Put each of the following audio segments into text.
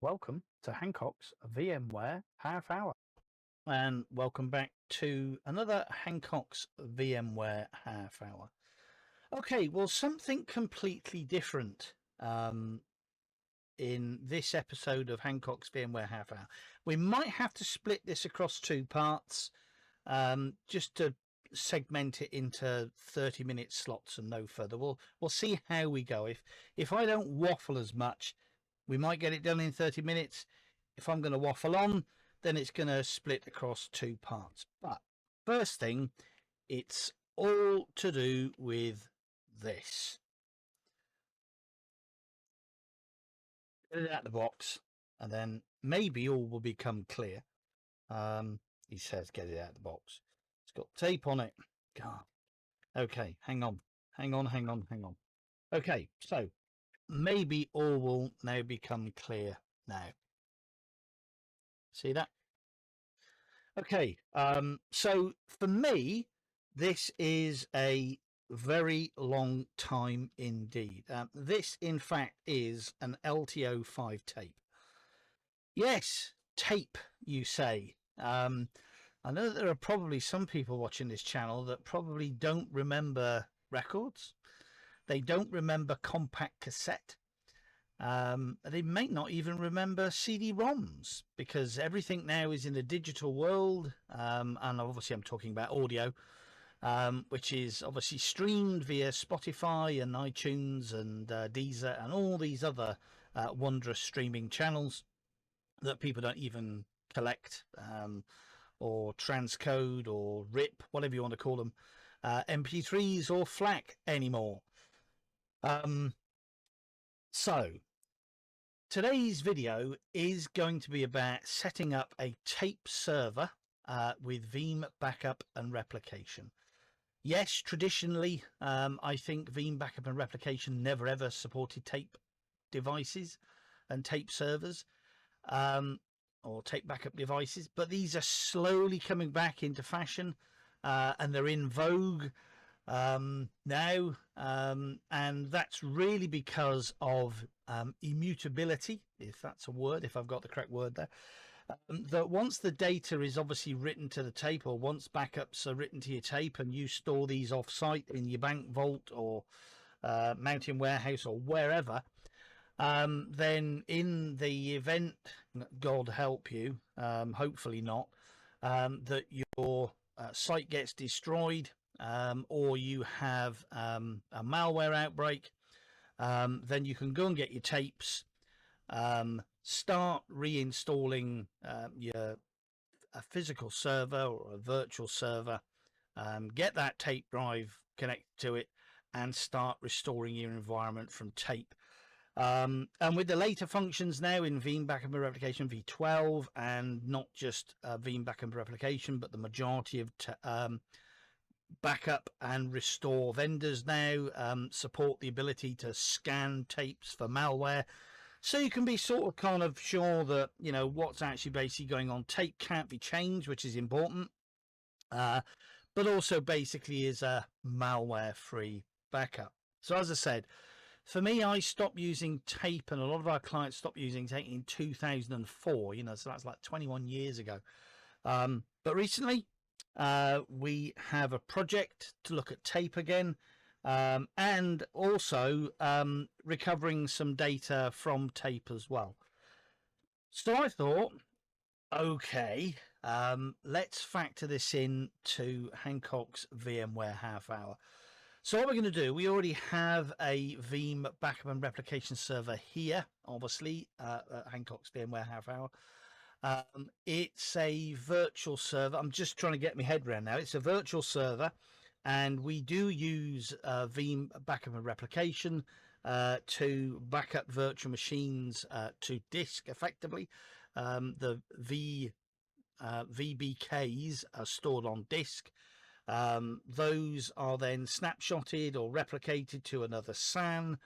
welcome to Hancock's VMware Half Hour. And welcome back to another Hancock's VMware Half Hour. Okay, well, something completely different in this episode of Hancock's VMware Half Hour. We might have to split this across two parts just to segment it into 30-minute slots and no further. We'll see how we go. If I don't waffle as much, we might get it done in 30 minutes. If I'm going to waffle on, then it's going to split across two parts. But first thing, it's all to do with this. Get it out of the box, and then maybe all will become clear. He says, get it out of the box. It's got tape on it. God. Okay, hang on. Okay, so maybe all will now become clear now. See that? Okay, so for me, this is a very long time indeed. This, in fact, is an LTO-5 tape. Yes, tape, you say. I know that there are probably some people watching this channel that probably don't remember records. They don't remember compact cassette. They may not even remember CD-ROMs because everything now is in the digital world. And obviously I'm talking about audio, which is obviously streamed via Spotify and iTunes and Deezer and all these other wondrous streaming channels that people don't even collect or transcode or rip, whatever you want to call them, MP3s or FLAC anymore. So today's video is going to be about setting up a tape server with Veeam Backup and Replication. Yes, traditionally, I think Veeam Backup and Replication never ever supported tape devices and tape servers or tape backup devices, but these are slowly coming back into fashion and they're in vogue now, and that's really because of immutability, if that's a word, if I've got the correct word there. That once the data is obviously written to the tape, or once backups are written to your tape and you store these off site in your bank vault or mountain warehouse or wherever, then in the event, God help you, hopefully not, that your site gets destroyed, or you have a malware outbreak, then you can go and get your tapes, start reinstalling a physical server or a virtual server, get that tape drive connected to it, and start restoring your environment from tape. And with the later functions now in Veeam Backup and Replication V12, and not just Veeam Backup and Replication, but the majority of backup and restore vendors now support the ability to scan tapes for malware, so you can be sort of kind of sure that what's actually basically going on. Tape can't be changed, which is important, but also basically is a malware free backup. So as I said, for me, I stopped using tape, and a lot of our clients stopped using tape in 2004, so that's like 21 years ago. But recently we have a project to look at tape again, and also recovering some data from tape as well. So I thought, okay, let's factor this in to Hancock's VMware Half Hour. So what we're going to do, we already have a Veeam Backup and Replication server here, obviously, at Hancock's VMware Half Hour. It's a virtual server. I'm just trying to get my head around now. It's a virtual server, and we do use Veeam Backup and Replication to back up virtual machines to disk effectively. The VBKs are stored on disk. Those are then snapshotted or replicated to another SAN.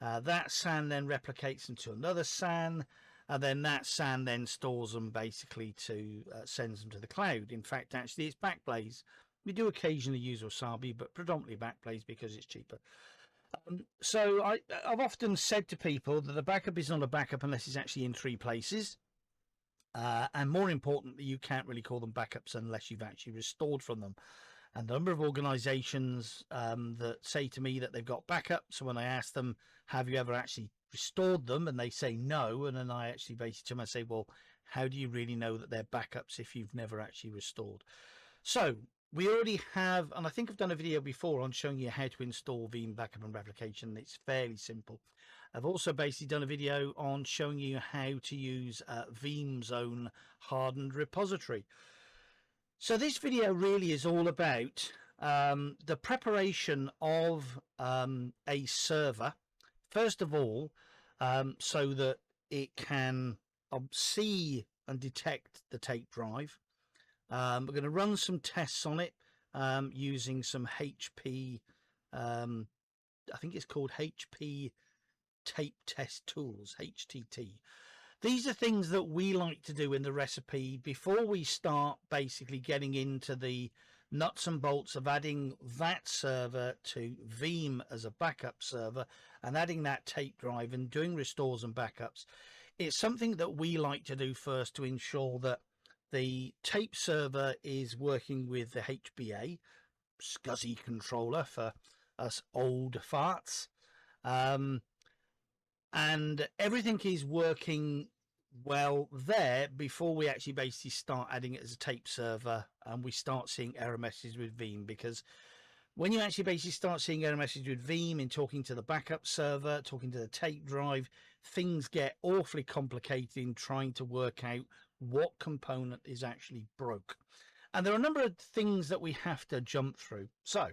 That SAN then replicates into another SAN, and then that SAN then stores them basically to sends them to the cloud. In fact, actually, it's Backblaze. We do occasionally use Wasabi, but predominantly Backblaze because it's cheaper. So I've often said to people that a backup is not a backup unless it's actually in 3 places. And more importantly, you can't really call them backups unless you've actually restored from them. And the number of organizations that say to me that they've got backups, when I ask them, have you ever actually restored them? And they say no. And then I actually basically to them, I say, well, how do you really know that they're backups if you've never actually restored? So we already have, and I think I've done a video before on showing you how to install Veeam Backup and Replication. It's fairly simple. I've also basically done a video on showing you how to use Veeam's own hardened repository. So this video really is all about the preparation of a server, first of all, so that it can see and detect the tape drive. We're going to run some tests on it using some HP, I think it's called HP Tape Test Tools, HTT. These are things that we like to do in the recipe before we start basically getting into the nuts and bolts of adding that server to Veeam as a backup server and adding that tape drive and doing restores and backups. It's something that we like to do first to ensure that the tape server is working with the HBA SCSI controller for us old farts. And everything is working well there before we actually basically start adding it as a tape server and we start seeing error messages with Veeam. Because when you actually basically start seeing error messages with Veeam in talking to the backup server, talking to the tape drive, things get awfully complicated in trying to work out what component is actually broke. And there are a number of things that we have to jump through. So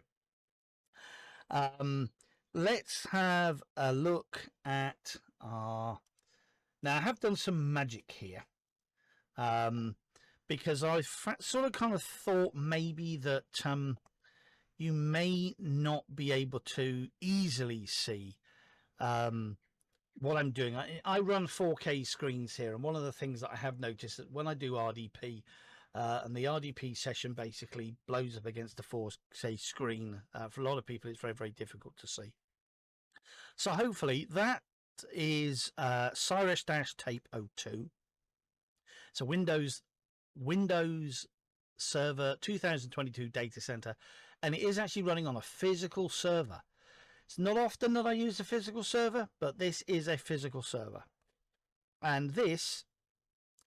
let's have a look at our... Now, I have done some magic here because I sort of kind of thought maybe that you may not be able to easily see what I'm doing. I run 4K screens here, and one of the things that I have noticed that when I do RDP, and the RDP session basically blows up against the 4K screen, for a lot of people it's very, very difficult to see. So hopefully that is Cyrus-Tape 02. So Windows Server 2022 data center, and it is actually running on a physical server. It's not often that I use a physical server, but this is a physical server. And this,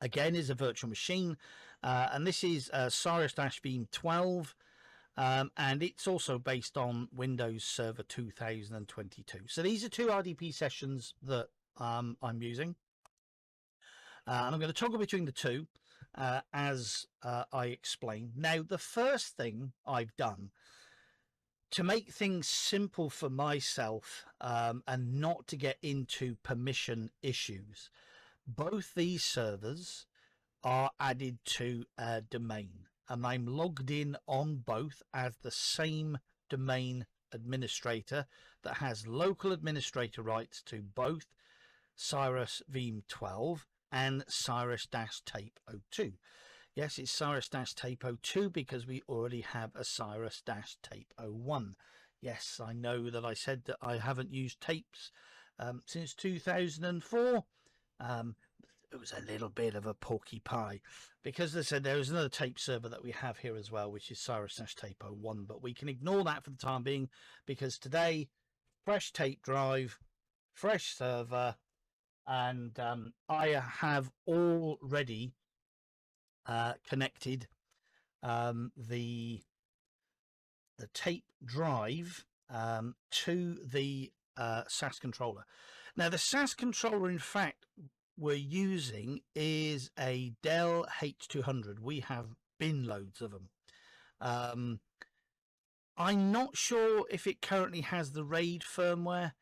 again, is a virtual machine. And this is Cyrus-Veeam 12. And it's also based on Windows Server 2022. So these are 2 RDP sessions that I'm using. And I'm going to toggle between the 2 as I explain. Now, the first thing I've done to make things simple for myself and not to get into permission issues, both these servers are added to a domain, and I'm logged in on both as the same domain administrator that has local administrator rights to both Cyrus-Veeam 12 and Cyrus-Tape 02. Yes, it's Cyrus-Tape 02 because we already have a Cyrus-Tape 01. Yes, I know that I said that I haven't used tapes since 2004. It was a little bit of a porky pie because they said there is another tape server that we have here as well, which is Cyrus-Tape 01, but we can ignore that for the time being because today, fresh tape drive, fresh server, and I have already connected the tape drive to the SAS controller. Now, the SAS controller, in fact, we're using is a Dell H200. We have bin loads of them. I'm not sure if it currently has the RAID firmware,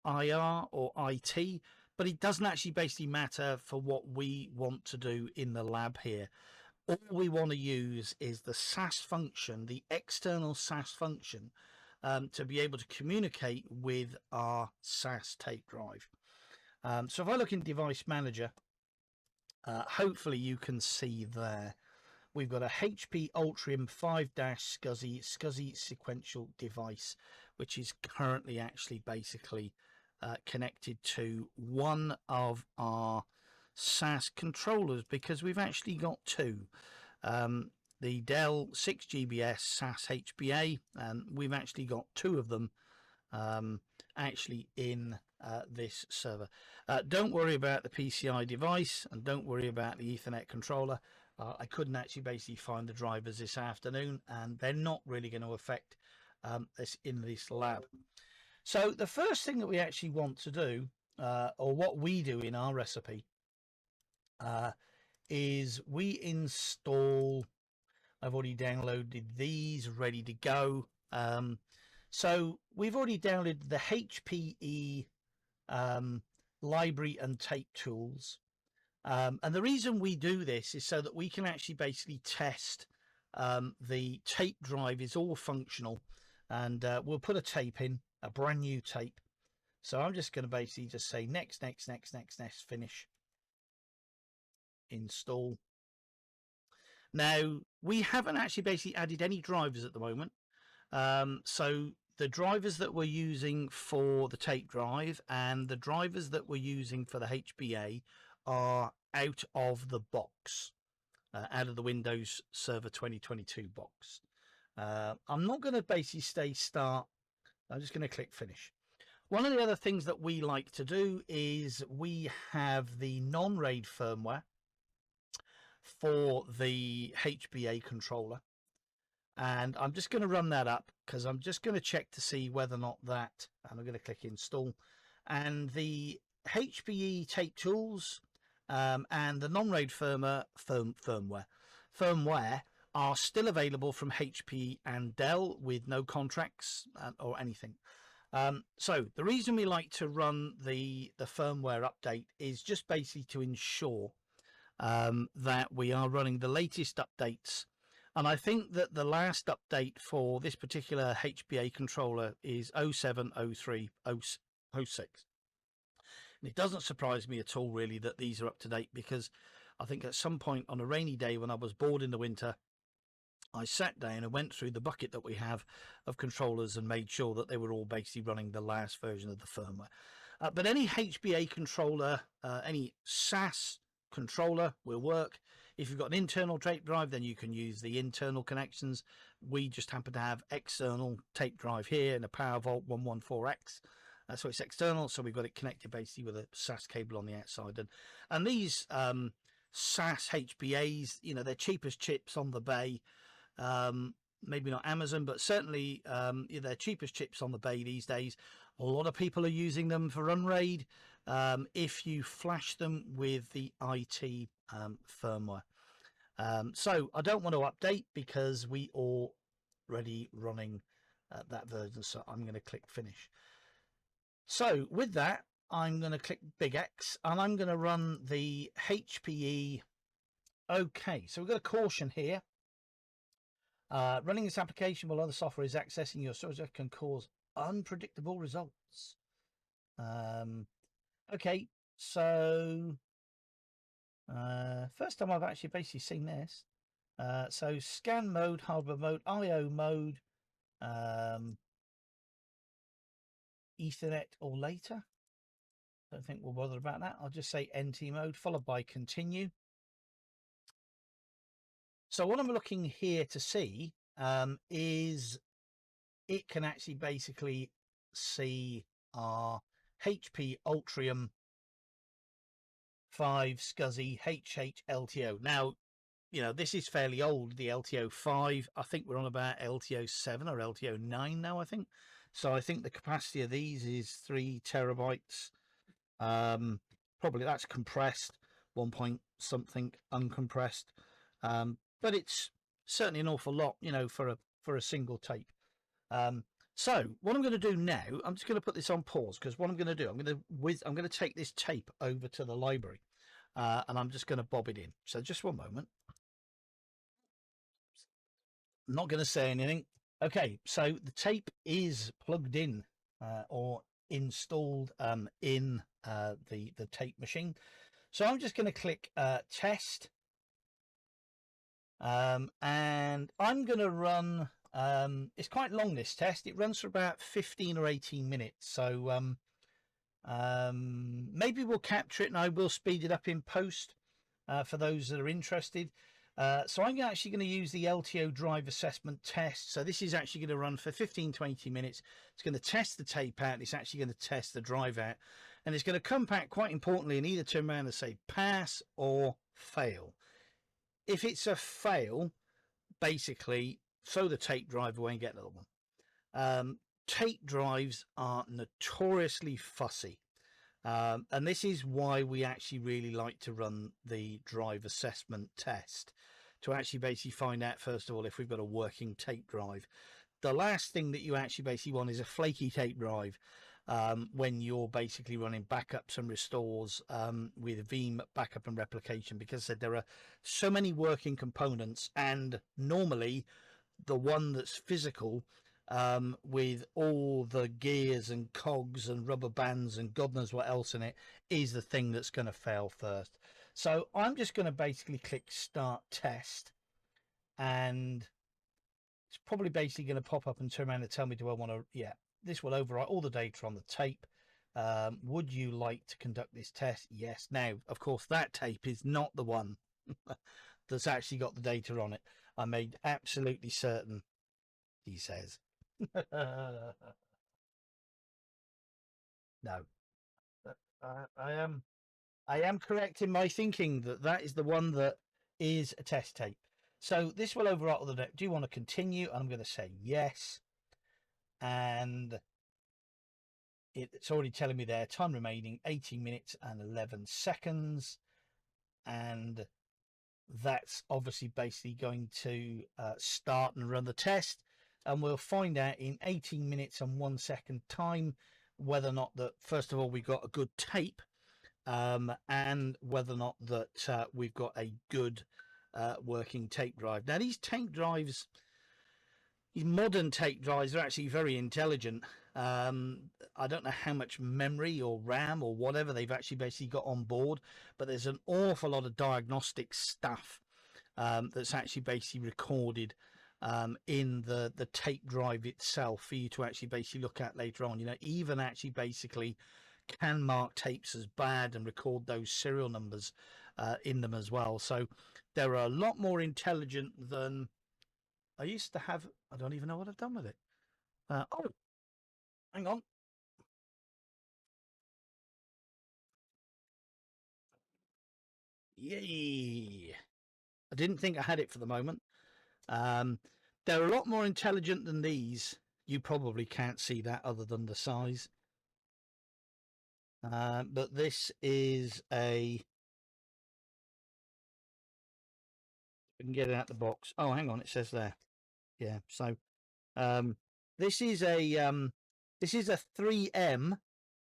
IR or IT, but it doesn't actually basically matter for what we want to do in the lab here. All we want to use is the SAS function, the external SAS function, to be able to communicate with our SAS tape drive. So if I look in Device Manager, hopefully you can see there, we've got a HPE Ultrium 5-SCSI sequential device, which is currently actually basically connected to one of our SAS controllers, because we've actually got two. The Dell 6GBS SAS HPA, and we've actually got two of them actually in this server. Don't worry about the PCI device, and don't worry about the Ethernet controller. I couldn't actually basically find the drivers this afternoon, and they're not really going to affect this in this lab. So the first thing that we actually want to do, or what we do in our recipe, is we install. I've already downloaded these, ready to go. So we've already downloaded the HPE library and tape tools. And the reason we do this is so that we can actually basically test the tape drive is all functional, and we'll put a tape in, a brand new tape. So I'm just going to basically just say next, finish, install. Now, we haven't actually basically added any drivers at the moment. So the drivers that we're using for the tape drive and the drivers that we're using for the HPA are out of the box, out of the Windows Server 2022 box. I'm not going to basically stay start. I'm just going to click finish. One of the other things that we like to do is we have the non-RAID firmware for the HPA controller, and I'm just going to run that up because I'm just going to check to see whether or not that, and I'm going to click install, and the HPE tape tools and the non-RAID firmware are still available from HPE and Dell with no contracts or anything. So the reason we like to run the firmware update is just basically to ensure that we are running the latest updates. And I think that the last update for this particular HPA controller is 070306. And it doesn't surprise me at all, really, that these are up to date, because I think at some point on a rainy day when I was bored in the winter, I sat down and went through the bucket that we have of controllers and made sure that they were all basically running the last version of the firmware. But any HPA controller, any SAS controller will work. If you've got an internal tape drive, then you can use the internal connections. We just happen to have external tape drive here and a PowerVault 114X. So it's external, so we've got it connected basically with a SAS cable on the outside. And these SAS HPAs, you know, they're cheapest chips on the bay. Maybe not Amazon, but certainly they're cheapest chips on the bay these days. A lot of people are using them for unraid if you flash them with the IT firmware. So I don't want to update because we already running that version, so I'm going to click finish. So with that, I'm going to click big X and I'm going to run the HPE. Okay, so we've got a caution here. Running this application while other software is accessing your storage can cause unpredictable results. Okay, so first time I've actually basically seen this. So scan mode, hardware mode, IO mode, Ethernet or later. Don't think we'll bother about that. I'll just say NT mode followed by continue. So what I'm looking here to see is it can actually basically see our HPE Ultrium 5 SCSI HH LTO. Now, you know, this is fairly old, the LTO-5. I think we're on about LTO-7 or LTO-9 now, I think. So I think the capacity of these is 3 terabytes. Probably that's compressed, 1 point something uncompressed. But it's certainly an awful lot, you know, for a single tape. So what I'm going to do now, I'm just going to put this on pause, because what I'm going to do, I'm going to take this tape over to the library, and I'm just going to bob it in. So just one moment. I'm not going to say anything. Okay, so the tape is plugged in or installed in the tape machine. So I'm just going to click test. And I'm going to run It's quite long, this test. It runs for about 15 or 18 minutes. So maybe we'll capture it and I will speed it up in post for those that are interested. So I'm actually going to use the LTO drive assessment test. So this is actually going to run for 15 to 20 minutes. It's going to test the tape out. It's actually going to test the drive out. And it's going to come back, quite importantly, and either turn around and say pass or fail. If it's a fail, basically throw the tape drive away and get another one. Tape drives are notoriously fussy. And this is why we actually really like to run the drive assessment test, to actually basically find out, first of all, if we've got a working tape drive. The last thing that you actually basically want is a flaky tape drive when you're basically running backups and restores with Veeam Backup and Replication, because there are so many working components, and normally the one that's physical with all the gears and cogs and rubber bands and God knows what else in it is the thing that's going to fail first. So I'm just going to basically click start test, and it's probably basically going to pop up and turn around and tell me, do I want to, yeah, this will overwrite all the data on the tape. Would you like to conduct this test? Yes. Now, of course, that tape is not the one that's actually got the data on it. I made absolutely certain, he says. No, I am correct in my thinking that that is the one that is a test tape. So this will overwrite all the data. Do you want to continue? I'm going to say yes. And it's already telling me there, time remaining 18 minutes and 11 seconds. And that's obviously basically going to start and run the test. And we'll find out in 18 minutes and 1 second time whether or not that, first of all, we've got a good tape, and whether or not that we've got a good working tape drive. Now, these tape drives, these modern tape drives, are actually very intelligent. I don't know how much memory or RAM or whatever they've actually basically got on board, but there's an awful lot of diagnostic stuff that's actually basically recorded in the tape drive itself for you to actually basically look at later on. You know, even actually basically can mark tapes as bad and record those serial numbers in them as well. So they're a lot more intelligent than I used to have. I don't even know what I've done with it. Oh, hang on. Yay. I didn't think I had it for the moment. They're a lot more intelligent than these. You probably can't see that other than the size. But this is a... We can get it out the box. Oh, hang on, it says there. Yeah, so this is a 3M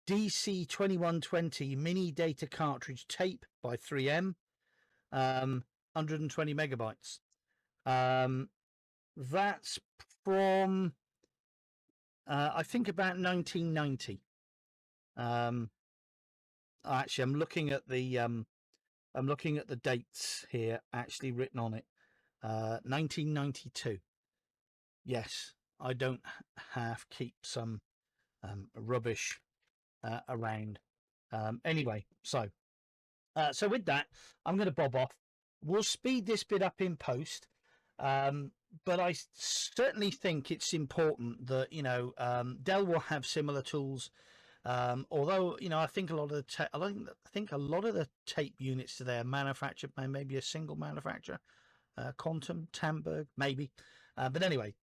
DC2120 mini data cartridge tape by 3M, 120 megabytes. That's from I think about 1990. Actually, I'm looking at the dates here actually written on it. 1992. Yes, I don't half keep some rubbish around. Anyway, so with that, I'm going to bob off. We'll speed this bit up in post, but I certainly think it's important that, you know, Dell will have similar tools. Although, you know, I think a lot of the tape units today are manufactured by maybe a single manufacturer, Quantum, Tamberg, maybe. But anyway,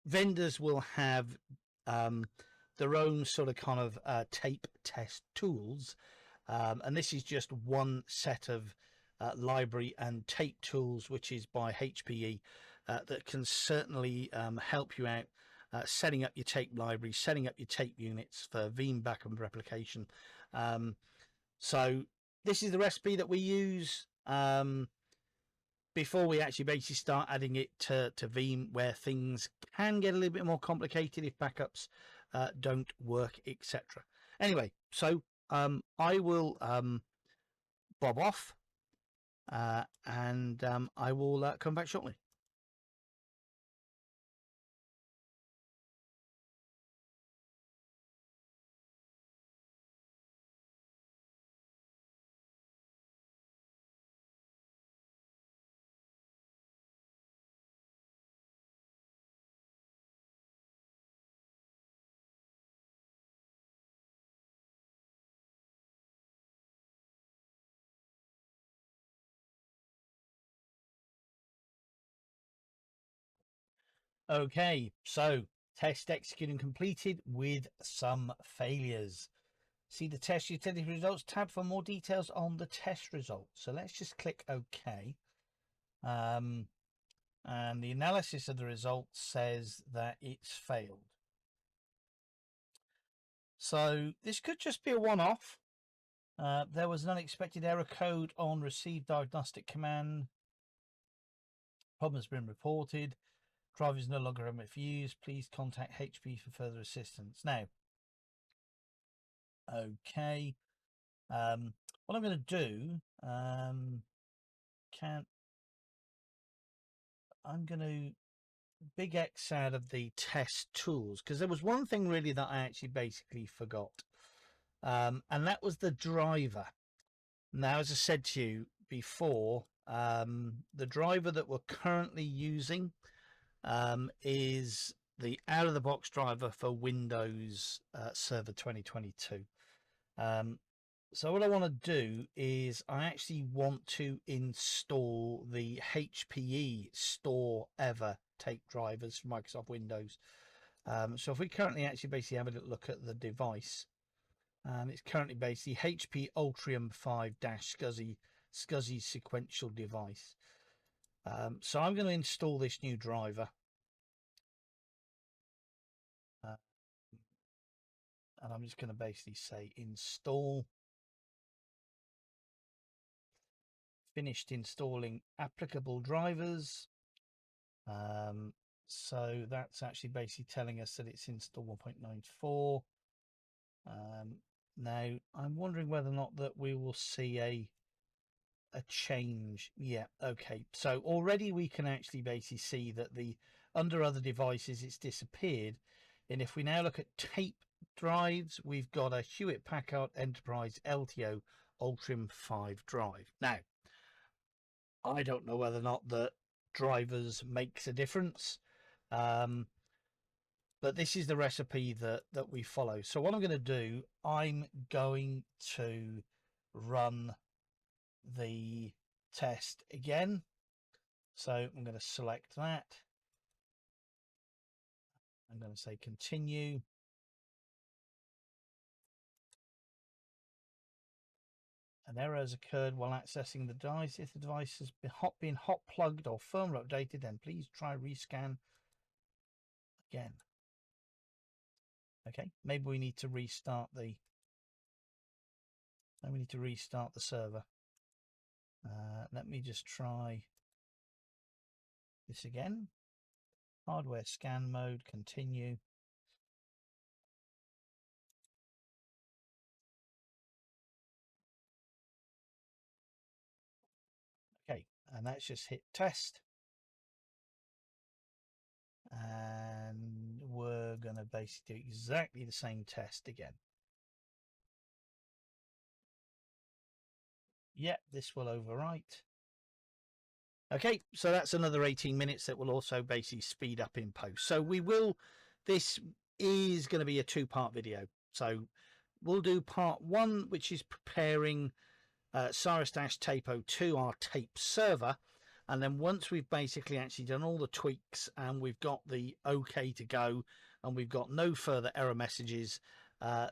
vendors will have their own sort of kind of tape test tools, and this is just one set of library and tape tools, which is by HPE, that can certainly help you out setting up your tape library, setting up your tape units for Veeam Backup Replication. So this is the recipe that we use before we actually basically start adding it to Veeam, where things can get a little bit more complicated if backups don't work, etc. Anyway, so I will bob off and I will come back shortly. Okay, so test executing completed with some failures. See the test utility results tab for more details on the test results. So let's just click OK. And the analysis of the results says that it's failed. So this could just be a one-off. There was an unexpected error code on received diagnostic command. Problem has been reported. Drive is no longer able for use. Please contact HPE for further assistance. Now, okay. What I'm going to do, I'm going to big X out of the test tools, because there was one thing really that I actually basically forgot, and that was the driver. Now, as I said to you before, the driver that we're currently using is the out-of-the-box driver for Windows Server 2022. So what I want to do is I actually want to install the HPE Store Ever tape drivers for Microsoft Windows. So if we currently actually basically have a little look at the device, it's currently basically HPE Ultrium 5-SCSI sequential device. So I'm going to install this new driver. And I'm just going to basically say install. Finished installing applicable drivers. So that's actually basically telling us that it's install 1.94. Now I'm wondering whether or not that we will see a change. Yeah, okay. So already we can actually basically see that the under other devices it's disappeared. And if we now look at tape drives, we've got a Hewlett Packard Enterprise LTO Ultrium 5 drive. Now, I don't know whether or not the drivers makes a difference, but this is the recipe that we follow. So what I'm going to do, I'm going to run the test again. So I'm going to select that. I'm going to say continue. An error has occurred while accessing the device. If the device has been hot plugged or firmware updated, then please try rescan again. Okay, maybe we need to restart the server. Let me just try this again. Hardware scan mode, continue. Okay, and that's just hit test. And we're going to basically do exactly the same test again. Yep, this will overwrite. Okay, so that's another 18 minutes that will also basically speed up in post. So this is going to be a two-part video. So we'll do part one, which is preparing Cyrus-Tape-02, our tape server. And then once we've basically actually done all the tweaks and we've got the okay to go and we've got no further error messages,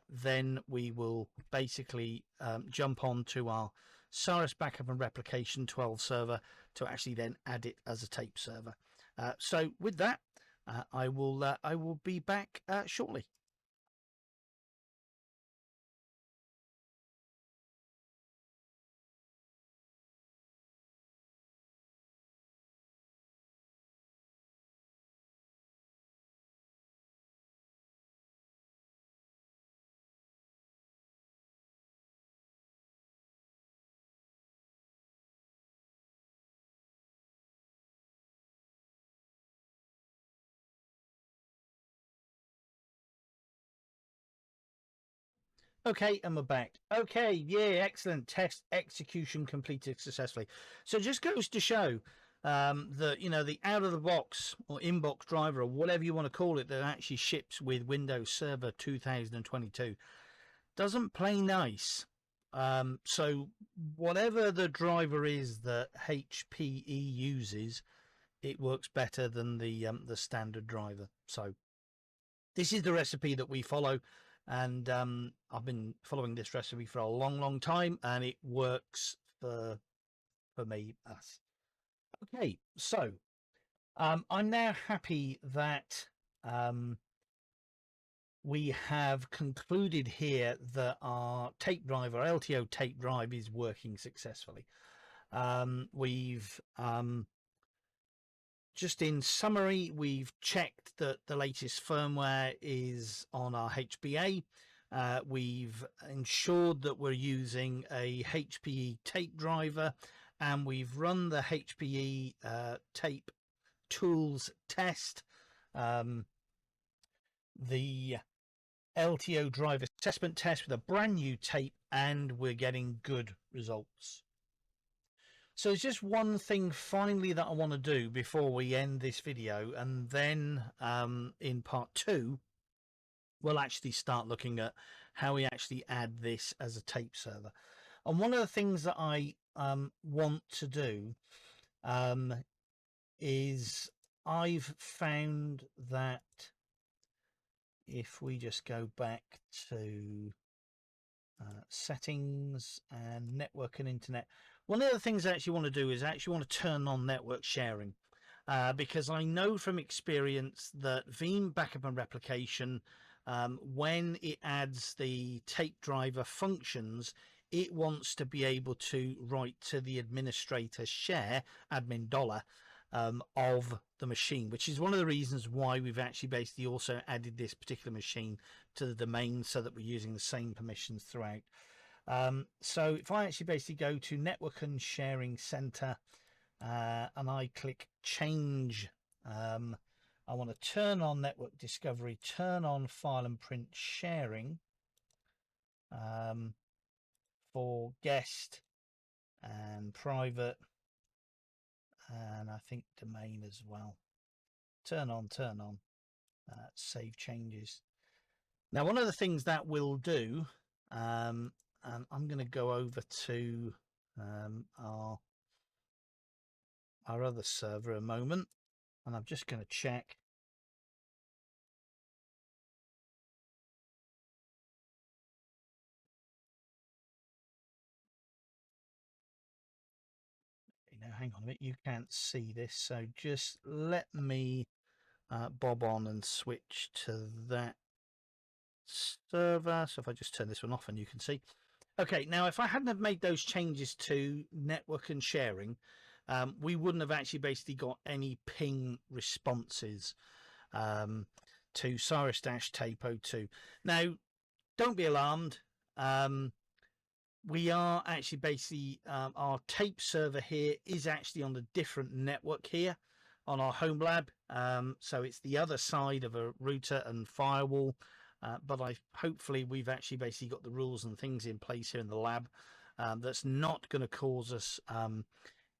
then we will basically jump on to our Cyrus Backup and Replication 12 server to actually then add it as a tape server. So with that, I will be back shortly. Okay, and we're back. Okay, yeah, excellent. Test execution completed successfully. So it just goes to show that, you know, the out-of-the-box or inbox driver or whatever you want to call it that actually ships with Windows Server 2022 doesn't play nice. So whatever the driver is that HPE uses, it works better than the standard driver. So this is the recipe that we follow, and I've been following this recipe for a long time, and it works for us. Okay, so I'm now happy that we have concluded here that our tape drive, our LTO tape drive, is working successfully. We've just in summary, we've checked that the latest firmware is on our HPA. We've ensured that we're using a HPE tape driver, and we've run the HPE tape tools test, the LTO drive assessment test with a brand new tape, and we're getting good results. So there's just one thing finally that I want to do before we end this video, and then in part 2 we'll actually start looking at how we actually add this as a tape server. And one of the things that I want to do is I've found that if we just go back to settings and network and internet, one of the things I actually want to do is I actually want to turn on network sharing, because I know from experience that Veeam Backup and Replication, when it adds the tape driver functions, it wants to be able to write to the administrator share admin dollar of the machine, which is one of the reasons why we've actually basically also added this particular machine to the domain, so that we're using the same permissions throughout. So if I actually basically go to Network and Sharing Center and I click Change, I want to turn on Network Discovery, turn on File and Print Sharing for guest and private, and I think domain as well. Turn on, save changes. Now, one of the things that we'll do, and I'm going to go over to our other server a moment, and I'm just going to check. Now, hang on a minute, you can't see this, so just let me bob on and switch to that server. So if I just turn this one off and you can see. Okay, now if I hadn't have made those changes to network and sharing, we wouldn't have actually basically got any ping responses to Cyrus-Tape02. Now, don't be alarmed. We are actually basically, our tape server here is actually on a different network here on our home lab. So it's the other side of a router and firewall. But hopefully we've actually basically got the rules and things in place here in the lab that's not going to cause us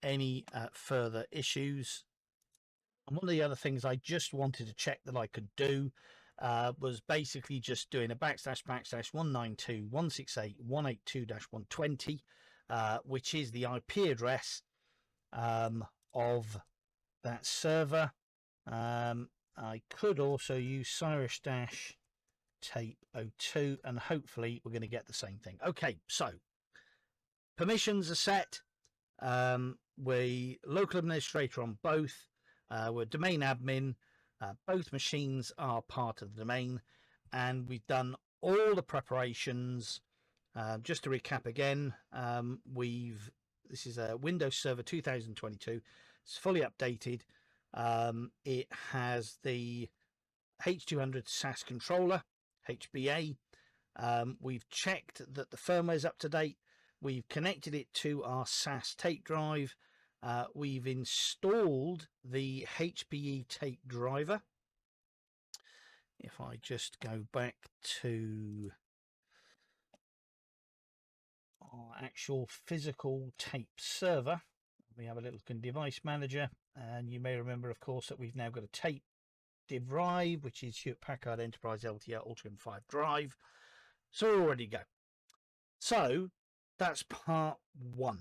any further issues. And one of the other things I just wanted to check that I could do was basically just doing a / 192.168.182-120, which is the IP address of that server. I could also use Cyrus-Tape02, and hopefully we're going to get the same thing. Okay, so permissions are set. We local administrator on both. We're domain admin. Both machines are part of the domain, and we've done all the preparations. Just to recap again, this is a Windows Server 2022. It's fully updated. It has the H200 SAS controller, HBA. We've checked that the firmware is up to date. We've connected it to our SAS tape drive. We've installed the HPE tape driver. If I just go back to our actual physical tape server, we have a little device manager, and you may remember, of course, that we've now got a tape drive, which is Hewlett Packard Enterprise LTO-5 drive. So we're ready to go. So that's part 1.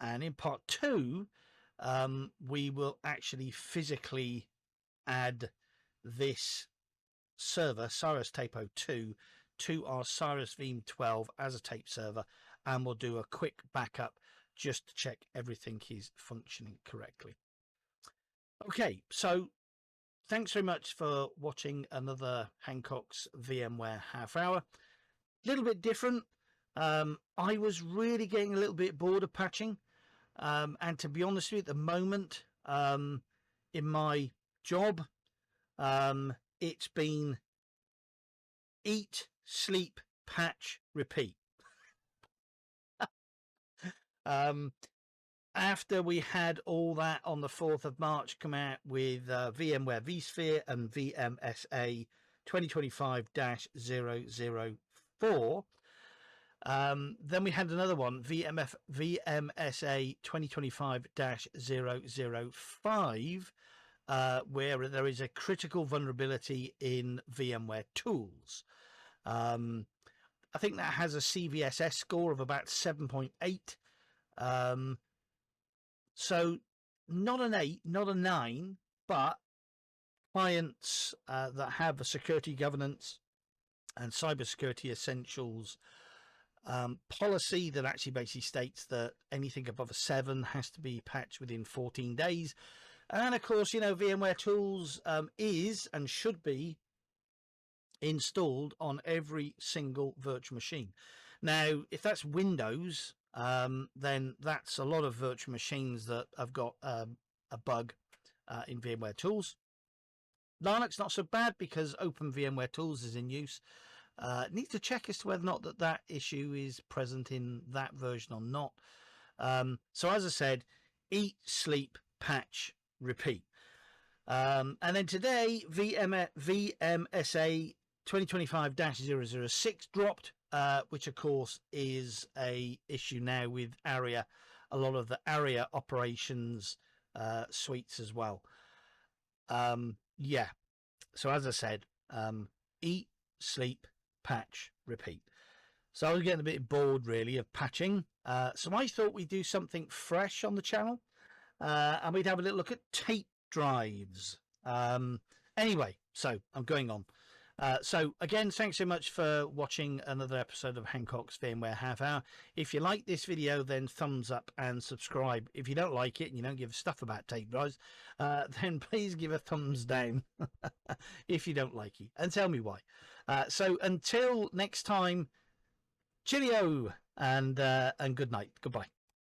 And in part 2, we will actually physically add this server, Cyrus Tape 02, to our Cyrus Veeam 12 as a tape server, and we'll do a quick backup just to check everything is functioning correctly. Okay, so thanks very much for watching another Hancock's VMware half hour. A little bit different. I was really getting a little bit bored of patching, and to be honest with you, at the moment in my job, it's been eat, sleep, patch, repeat. After we had all that on the 4th of March come out with VMware vSphere and VMSA 2025-004, then we had another one, VMSA 2025-005, where there is a critical vulnerability in VMware Tools. I think that has a CVSS score of about 7.8. So not an 8, not a 9, but clients that have a security governance and cybersecurity essentials policy that actually basically states that anything above a 7 has to be patched within 14 days. And of course, you know, VMware Tools is and should be installed on every single virtual machine. Now, if that's Windows, then that's a lot of virtual machines that have got a bug in VMware Tools. Linux, not so bad because Open VMware Tools is in use. Need to check as to whether or not that issue is present in that version or not. So as I said, eat, sleep, patch, repeat. And then today, VMSA 2025-006 dropped, which of course is a issue now with ARIA, a lot of the ARIA operations suites as well. Yeah, so as I said, eat, sleep, patch, repeat. So I was getting a bit bored really of patching, so I thought we'd do something fresh on the channel, and we'd have a little look at tape drives. Anyway, so I'm going on. So again, thanks so much for watching another episode of Hancock's VMware Half Hour. If you like this video, then thumbs up and subscribe. If you don't like it and you don't give a stuff about tape drives, then please give a thumbs down if you don't like it, and tell me why. So until next time, cheerio and good night. Goodbye.